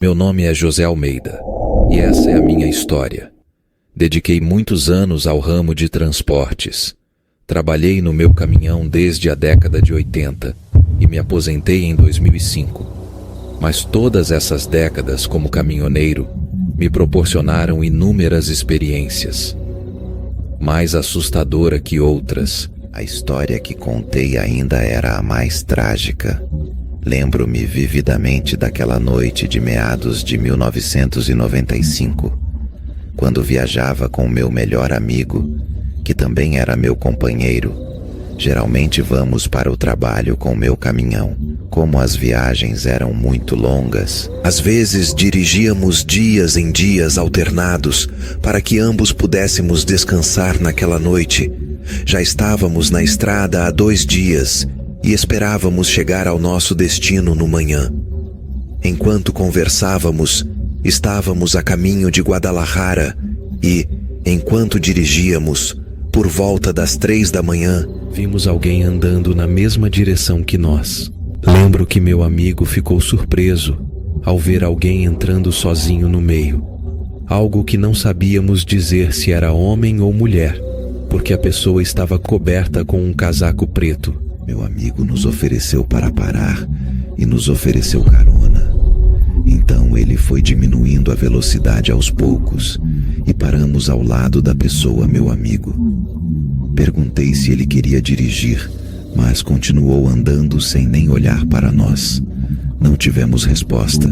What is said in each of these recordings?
Meu nome é José Almeida e essa é a minha história. Dediquei muitos anos ao ramo de transportes. Trabalhei no meu caminhão desde a década de 80 e me aposentei em 2005. Mas todas essas décadas como caminhoneiro me proporcionaram inúmeras experiências. Mais assustadora que outras, a história que contei ainda era a mais trágica. Lembro-me vividamente daquela noite de meados de 1995, quando viajava com meu melhor amigo, que também era meu companheiro. Geralmente vamos para o trabalho com meu caminhão. Como as viagens eram muito longas, às vezes dirigíamos dias em dias alternados para que ambos pudéssemos descansar naquela noite. Já estávamos na estrada há 2 dias e esperávamos chegar ao nosso destino no manhã. Enquanto conversávamos, estávamos a caminho de Guadalajara e, enquanto dirigíamos, por volta das 3 da manhã, vimos alguém andando na mesma direção que nós. Lembro que meu amigo ficou surpreso ao ver alguém entrando sozinho no meio. Algo que não sabíamos dizer se era homem ou mulher, porque a pessoa estava coberta com um casaco preto. Meu amigo nos ofereceu para parar e nos ofereceu carona. Então ele foi diminuindo a velocidade aos poucos e paramos ao lado da pessoa, meu amigo. Perguntei se ele queria dirigir, mas continuou andando sem nem olhar para nós. Não tivemos resposta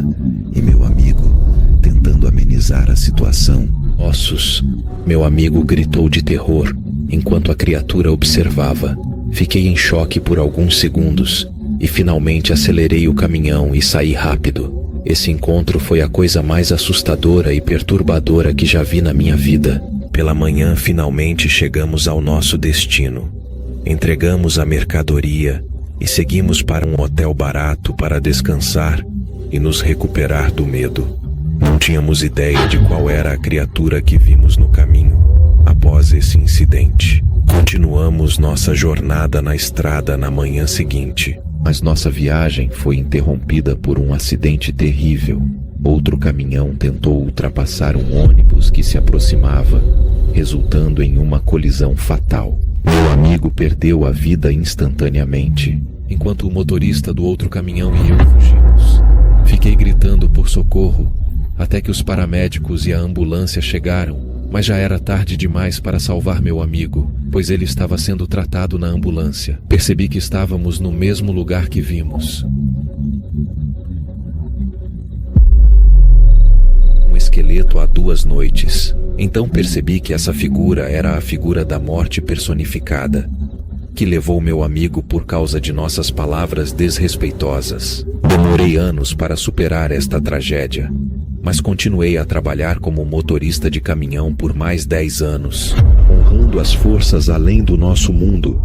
e meu amigo, tentando amenizar a situação... Ossos! Meu amigo gritou de terror enquanto a criatura observava. Fiquei em choque por alguns segundos e finalmente acelerei o caminhão e saí rápido. Esse encontro foi a coisa mais assustadora e perturbadora que já vi na minha vida. Pela manhã, finalmente chegamos ao nosso destino. Entregamos a mercadoria e seguimos para um hotel barato para descansar e nos recuperar do medo. Não tínhamos ideia de qual era a criatura que vimos no caminho após esse incidente. Continuamos nossa jornada na estrada na manhã seguinte. Mas nossa viagem foi interrompida por um acidente terrível. Outro caminhão tentou ultrapassar um ônibus que se aproximava, resultando em uma colisão fatal. Meu amigo perdeu a vida instantaneamente, enquanto o motorista do outro caminhão e eu fugimos. Fiquei gritando por socorro, até que os paramédicos e a ambulância chegaram, mas já era tarde demais para salvar meu amigo, pois ele estava sendo tratado na ambulância. Percebi que estávamos no mesmo lugar que vimos. Um esqueleto há 2 noites. Então percebi que essa figura era a figura da morte personificada, que levou meu amigo por causa de nossas palavras desrespeitosas. Demorei anos para superar esta tragédia, mas continuei a trabalhar como motorista de caminhão por mais 10 anos, honrando as forças além do nosso mundo,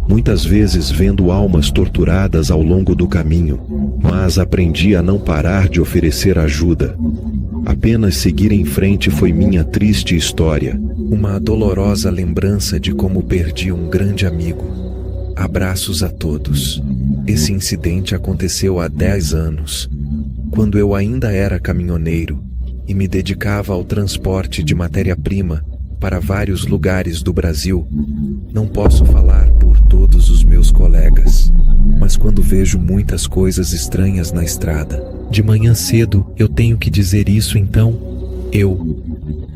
muitas vezes vendo almas torturadas ao longo do caminho, mas aprendi a não parar de oferecer ajuda. Apenas seguir em frente foi minha triste história, uma dolorosa lembrança de como perdi um grande amigo. Abraços a todos. Esse incidente aconteceu há 10 anos, quando eu ainda era caminhoneiro e me dedicava ao transporte de matéria-prima para vários lugares do Brasil. Não posso falar por todos os meus colegas, mas quando vejo muitas coisas estranhas na estrada, de manhã cedo eu tenho que dizer isso, então,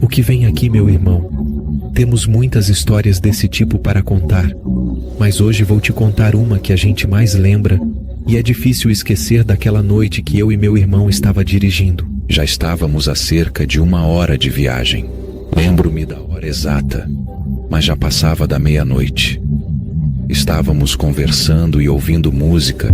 o que vem aqui, meu irmão? Temos muitas histórias desse tipo para contar, mas hoje vou te contar uma que a gente mais lembra, e é difícil esquecer daquela noite que eu e meu irmão estava dirigindo. Já estávamos a cerca de 1 hora de viagem. Lembro-me da hora exata, mas já passava da meia-noite. Estávamos conversando e ouvindo música,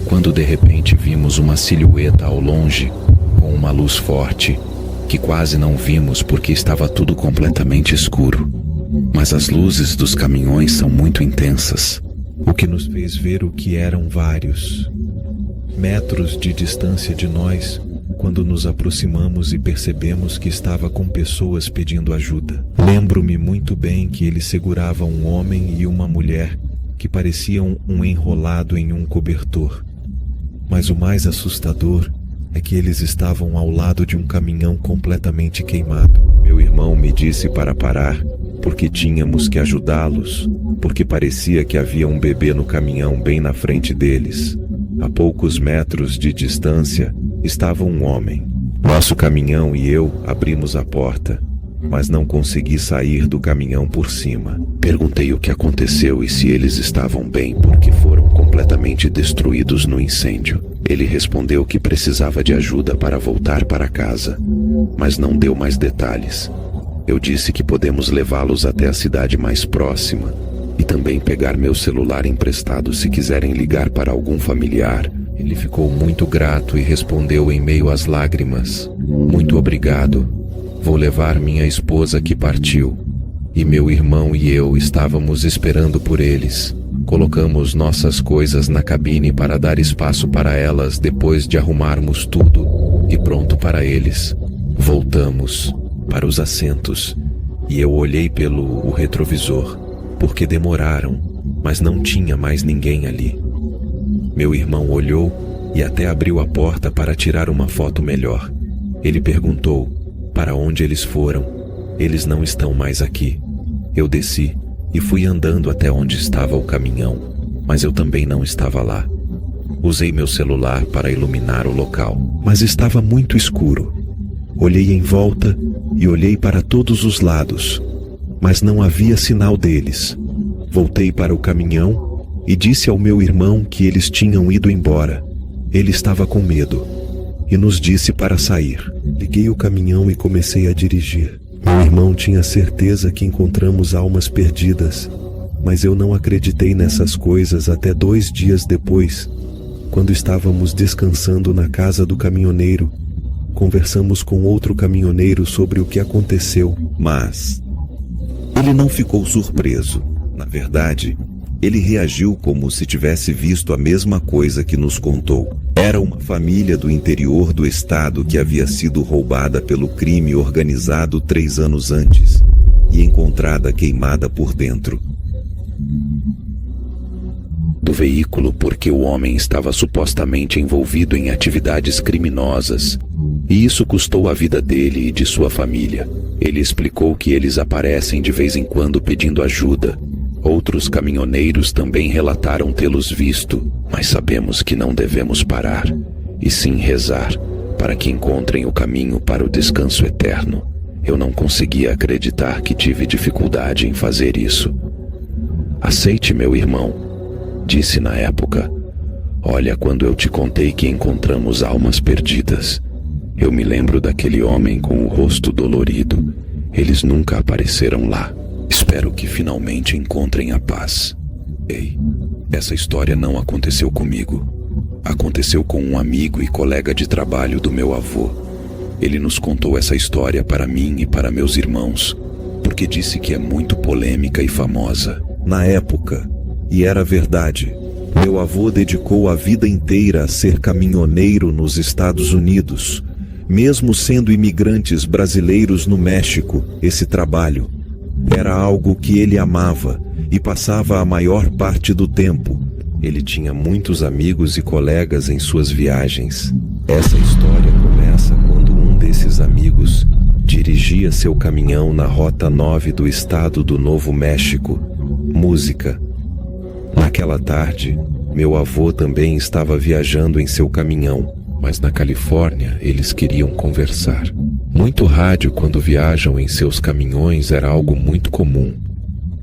quando de repente vimos uma silhueta ao longe, com uma luz forte, que quase não vimos porque estava tudo completamente escuro. Mas as luzes dos caminhões são muito intensas, o que nos fez ver o que eram vários metros de distância de nós, quando nos aproximamos e percebemos que estava com pessoas pedindo ajuda. Lembro-me muito bem que ele segurava um homem e uma mulher que pareciam um enrolado em um cobertor. Mas o mais assustador é que eles estavam ao lado de um caminhão completamente queimado. Meu irmão me disse para parar, porque tínhamos que ajudá-los, porque parecia que havia um bebê no caminhão bem na frente deles. A poucos metros de distância estava um homem. Nosso caminhão e eu abrimos a porta, mas não consegui sair do caminhão por cima. Perguntei o que aconteceu e se eles estavam bem, porque foram completamente destruídos no incêndio. Ele respondeu que precisava de ajuda para voltar para casa, mas não deu mais detalhes. Eu disse que podemos levá-los até a cidade mais próxima e também pegar meu celular emprestado se quiserem ligar para algum familiar. Ele ficou muito grato e respondeu em meio às lágrimas: "Muito obrigado. Vou levar minha esposa que partiu." E meu irmão e eu estávamos esperando por eles. Colocamos nossas coisas na cabine para dar espaço para elas depois de arrumarmos tudo e pronto para eles. Voltamos para os assentos e eu olhei pelo retrovisor, porque demoraram, mas não tinha mais ninguém ali. Meu irmão olhou e até abriu a porta para tirar uma foto melhor. Ele perguntou para onde eles foram. Eles não estão mais aqui. Eu desci e fui andando até onde estava o caminhão, mas eu também não estava lá. Usei meu celular para iluminar o local, mas estava muito escuro. Olhei em volta e olhei para todos os lados, mas não havia sinal deles. Voltei para o caminhão e disse ao meu irmão que eles tinham ido embora. Ele estava com medo e nos disse para sair. Liguei o caminhão e comecei a dirigir. Meu irmão tinha certeza que encontramos almas perdidas, mas eu não acreditei nessas coisas até 2 dias depois, quando estávamos descansando na casa do caminhoneiro. Conversamos com outro caminhoneiro sobre o que aconteceu, mas ele não ficou surpreso. Na verdade, ele reagiu como se tivesse visto a mesma coisa que nos contou. Era uma família do interior do estado que havia sido roubada pelo crime organizado 3 anos antes e encontrada queimada por dentro do veículo porque o homem estava supostamente envolvido em atividades criminosas, e isso custou a vida dele e de sua família. Ele explicou que eles aparecem de vez em quando pedindo ajuda. Outros caminhoneiros também relataram tê-los visto, mas sabemos que não devemos parar, e sim rezar, para que encontrem o caminho para o descanso eterno. Eu não conseguia acreditar que tive dificuldade em fazer isso. "Aceite, meu irmão", disse na época. "Olha, quando eu te contei que encontramos almas perdidas, eu me lembro daquele homem com o rosto dolorido. Eles nunca apareceram lá. Espero que finalmente encontrem a paz." Ei, essa história não aconteceu comigo. Aconteceu com um amigo e colega de trabalho do meu avô. Ele nos contou essa história para mim e para meus irmãos, porque disse que é muito polêmica e famosa. Na época, e era verdade, meu avô dedicou a vida inteira a ser caminhoneiro nos Estados Unidos. Mesmo sendo imigrantes brasileiros no México, esse trabalho era algo que ele amava e passava a maior parte do tempo. Ele tinha muitos amigos e colegas em suas viagens. Essa história começa quando um desses amigos dirigia seu caminhão na Rota 9 do estado do Novo México. Música. Naquela tarde, meu avô também estava viajando em seu caminhão, mas na Califórnia eles queriam conversar. Muito rádio quando viajam em seus caminhões era algo muito comum.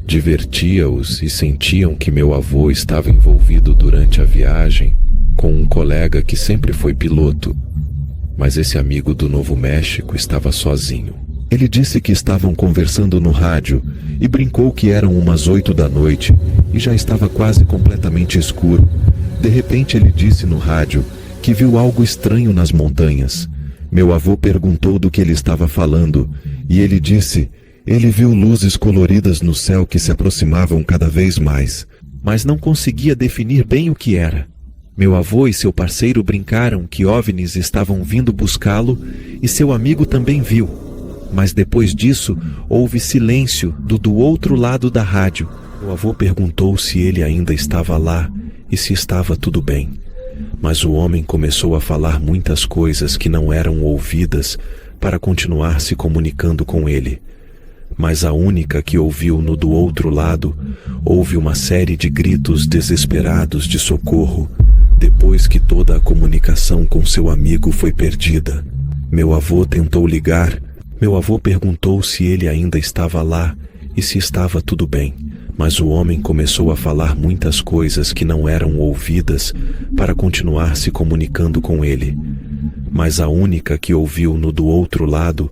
Divertia-os e sentiam que meu avô estava envolvido durante a viagem com um colega que sempre foi piloto. Mas esse amigo do Novo México estava sozinho. Ele disse que estavam conversando no rádio e brincou que eram umas 8 da noite e já estava quase completamente escuro. De repente ele disse no rádio que viu algo estranho nas montanhas. Meu avô perguntou do que ele estava falando e ele disse: ele viu luzes coloridas no céu que se aproximavam cada vez mais, mas não conseguia definir bem o que era. Meu avô e seu parceiro brincaram que OVNIs estavam vindo buscá-lo e seu amigo também viu. Mas depois disso, houve silêncio do outro lado da rádio. Meu avô perguntou se ele ainda estava lá e se estava tudo bem. Mas o homem começou a falar muitas coisas que não eram ouvidas para continuar se comunicando com ele. Mas a única que ouviu-no do outro lado, houve uma série de gritos desesperados de socorro, depois que toda a comunicação com seu amigo foi perdida. Meu avô tentou ligar. Meu avô perguntou se ele ainda estava lá e se estava tudo bem. Mas o homem começou a falar muitas coisas que não eram ouvidas para continuar se comunicando com ele. Mas a única que ouviu-no do outro lado,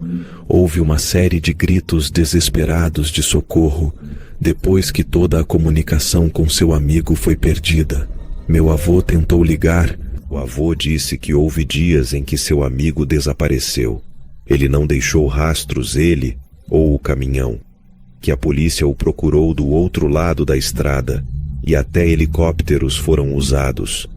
houve uma série de gritos desesperados de socorro, depois que toda a comunicação com seu amigo foi perdida. Meu avô tentou ligar. O avô disse que houve dias em que seu amigo desapareceu. Ele não deixou rastros, ele ou o caminhão. Que a polícia o procurou do outro lado da estrada e até helicópteros foram usados,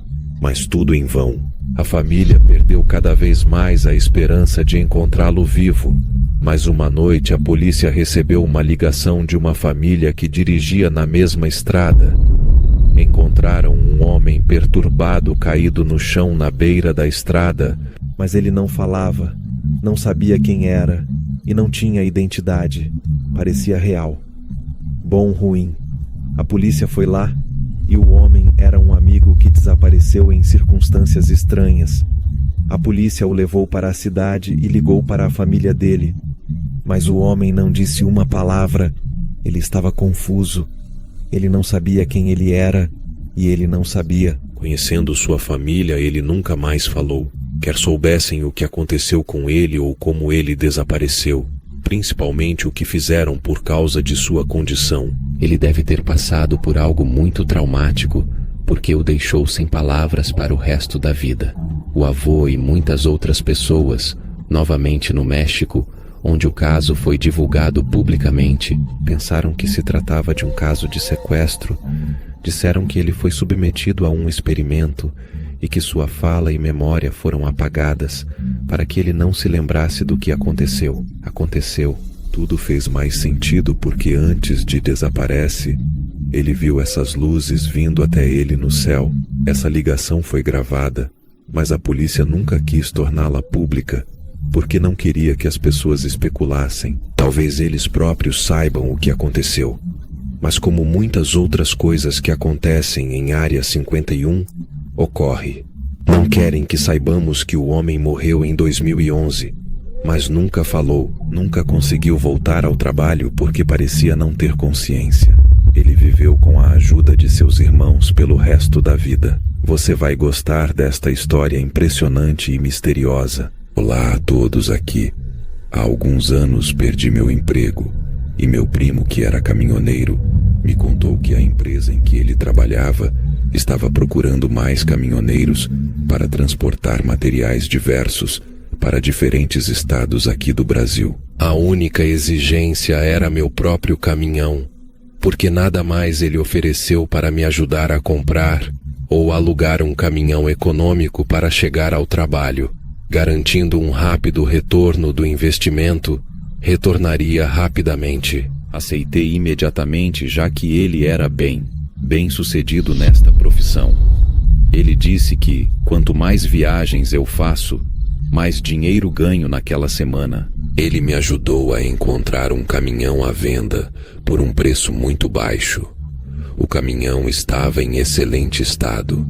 mas tudo em vão. A família perdeu cada vez mais a esperança de encontrá-lo vivo, mas uma noite a polícia recebeu uma ligação de uma família que dirigia na mesma estrada. Encontraram um homem perturbado caído no chão na beira da estrada, mas ele não falava, não sabia quem era e não tinha identidade. Parecia real. Bom, ruim. A polícia foi lá e o homem era um amigo que desapareceu em circunstâncias estranhas. A polícia o levou para a cidade e ligou para a família dele. Mas o homem não disse uma palavra. Ele estava confuso. Ele não sabia quem ele era e ele não sabia. Conhecendo sua família, ele nunca mais falou. Quer soubessem o que aconteceu com ele ou como ele desapareceu. Principalmente o que fizeram por causa de sua condição. Ele deve ter passado por algo muito traumático, porque o deixou sem palavras para o resto da vida. O avô e muitas outras pessoas, novamente no México, onde o caso foi divulgado publicamente, pensaram que se tratava de um caso de sequestro. Disseram que ele foi submetido a um experimento e que sua fala e memória foram apagadas para que ele não se lembrasse do que aconteceu. Aconteceu. Tudo fez mais sentido porque antes de desaparece, ele viu essas luzes vindo até ele no céu. Essa ligação foi gravada, mas a polícia nunca quis torná-la pública porque não queria que as pessoas especulassem. Talvez eles próprios saibam o que aconteceu. Mas como muitas outras coisas que acontecem em Área 51, ocorre. Não querem que saibamos que o homem morreu em 2011, mas nunca falou, nunca conseguiu voltar ao trabalho porque parecia não ter consciência. Ele viveu com a ajuda de seus irmãos pelo resto da vida. Você vai gostar desta história impressionante e misteriosa. Olá a todos aqui. Há alguns anos perdi meu emprego e meu primo, que era caminhoneiro, me contou que a empresa em que ele trabalhava estava procurando mais caminhoneiros para transportar materiais diversos para diferentes estados aqui do Brasil. A única exigência era meu próprio caminhão, porque nada mais ele ofereceu para me ajudar a comprar ou alugar um caminhão econômico para chegar ao trabalho, garantindo um rápido retorno do investimento. Retornaria rapidamente. Aceitei imediatamente, já que ele era bem-sucedido nesta profissão. Ele disse que, quanto mais viagens eu faço, mais dinheiro ganho naquela semana. Ele me ajudou a encontrar um caminhão à venda por um preço muito baixo. O caminhão estava em excelente estado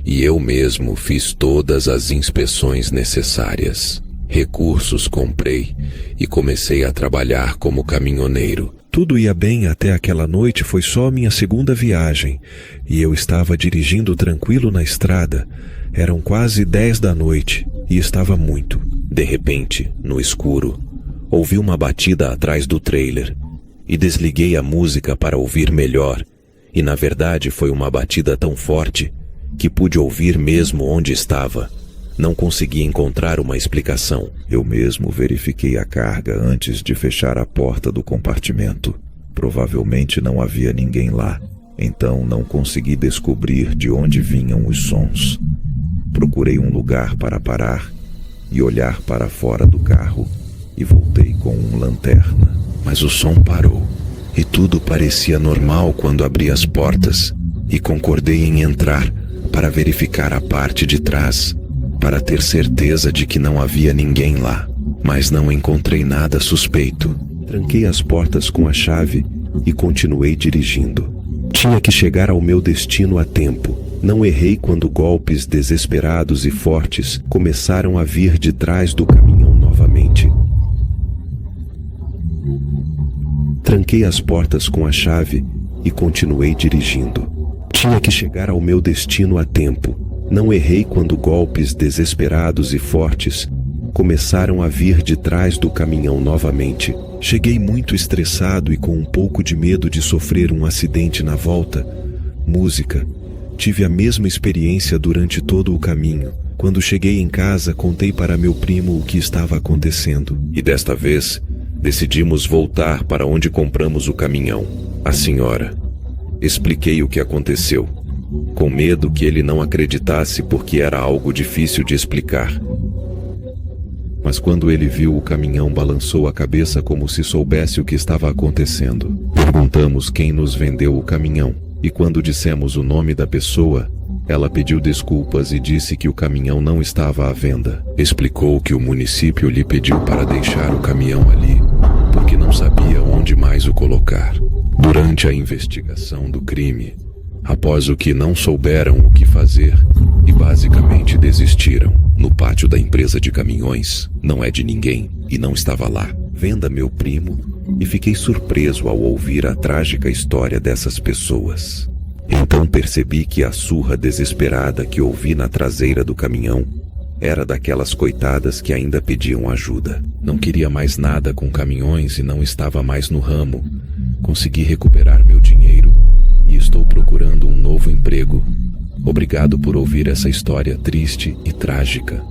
e eu mesmo fiz todas as inspeções necessárias. Recursos comprei e comecei a trabalhar como caminhoneiro. Tudo ia bem até aquela noite. Foi só minha segunda viagem e eu estava dirigindo tranquilo na estrada. Eram quase 10 da noite e estava muito. De repente, no escuro, ouvi uma batida atrás do trailer e desliguei a música para ouvir melhor. E na verdade foi uma batida tão forte que pude ouvir mesmo onde estava. Não consegui encontrar uma explicação. Eu mesmo verifiquei a carga antes de fechar a porta do compartimento. Provavelmente não havia ninguém lá, então não consegui descobrir de onde vinham os sons. Procurei um lugar para parar e olhar para fora do carro e voltei com uma lanterna. Mas o som parou e tudo parecia normal quando abri as portas e concordei em entrar para verificar a parte de trás, para ter certeza de que não havia ninguém lá, mas não encontrei nada suspeito. Tranquei as portas com a chave e continuei dirigindo. Tinha que chegar ao meu destino a tempo. Não errei quando golpes desesperados e fortes começaram a vir de trás do caminhão novamente. Tranquei as portas com a chave e continuei dirigindo. Tinha que chegar ao meu destino a tempo. Não errei quando golpes desesperados e fortes começaram a vir de trás do caminhão novamente. Cheguei muito estressado e com um pouco de medo de sofrer um acidente na volta. Música. Tive a mesma experiência durante todo o caminho. Quando cheguei em casa, contei para meu primo o que estava acontecendo. E desta vez, decidimos voltar para onde compramos o caminhão. A senhora. Expliquei o que aconteceu, com medo que ele não acreditasse porque era algo difícil de explicar. Mas quando ele viu o caminhão, balançou a cabeça como se soubesse o que estava acontecendo. Perguntamos quem nos vendeu o caminhão, e quando dissemos o nome da pessoa, ela pediu desculpas e disse que o caminhão não estava à venda. Explicou que o município lhe pediu para deixar o caminhão ali, porque não sabia onde mais o colocar. Durante a investigação do crime, após o que não souberam o que fazer e basicamente desistiram, no pátio da empresa de caminhões, não é de ninguém e não estava lá. Venda meu primo e fiquei surpreso ao ouvir a trágica história dessas pessoas. Então percebi que a surra desesperada que ouvi na traseira do caminhão era daquelas coitadas que ainda pediam ajuda. Não queria mais nada com caminhões e não estava mais no ramo. Consegui recuperar meu dinheiro e estou procurando um novo emprego. Obrigado por ouvir essa história triste e trágica.